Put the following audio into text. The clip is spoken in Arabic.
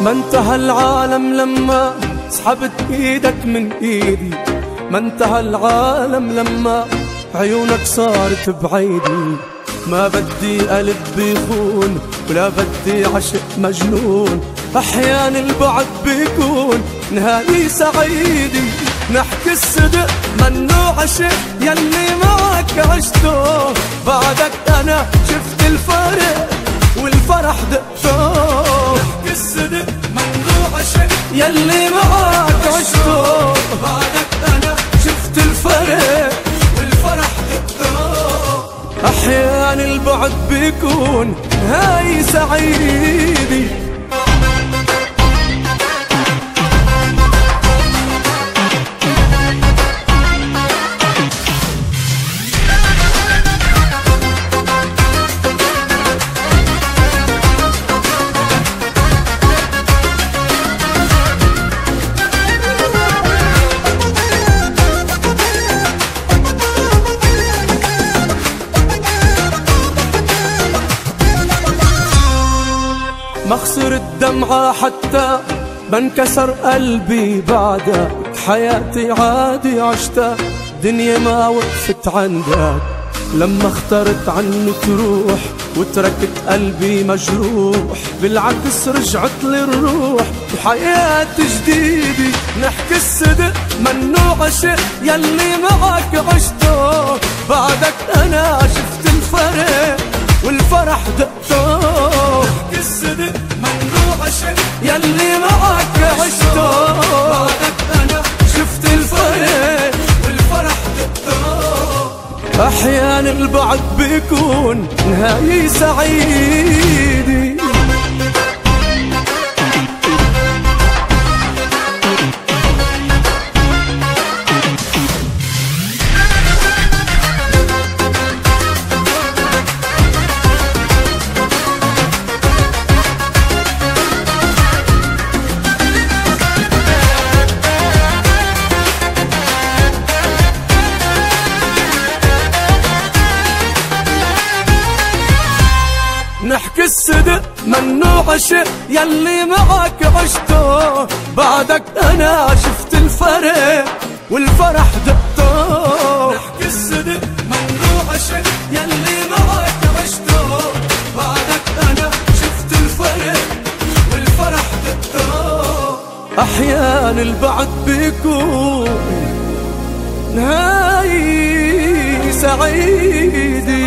ما انتهى العالم لما سحبت ايدك من ايدي، ما انتهى العالم لما عيونك صارت بعيدي. ما بدي قلب بيخون ولا بدي عشق مجنون، احيان البعد بيكون نهاية سعيدي. نحكي الصدق منو عشق يلي معك عشته، بعدك انا شفت الفرق والفرح دقته. نحكي الصدق منو عشق يلي معك عشته، بعدك انا شفت الفرق والفرح دقته. احيان البعد بيكون هاي سعيدي. ما خسرت دمعة حتى بنكسر قلبي بعدك، حياتي عادي عشتها دنيا ما وقفت عندك. لما اخترت عنه تروح وتركت قلبي مجروح، بالعكس رجعت للروح وحياة جديدة. نحكي الصدق منو عشق يلي معك عشته، بعدك انا شفت الفرق والفرح دقته. نحكي الصدق منو عشق يلي معك عشته، بعدك انا شفت الفرق والفرح دقته. احيان البعد بيكون نهاية سعيدة. نحكي الصدق منو عشق يلي معك عشته، بعدك انا شفت الفرق والفرح دقته. نحكي الصدق منو عشق يلي معك عشته، بعدك انا شفت الفرق والفرح دقته. احيان البعد بيكون نهاية سعيدة.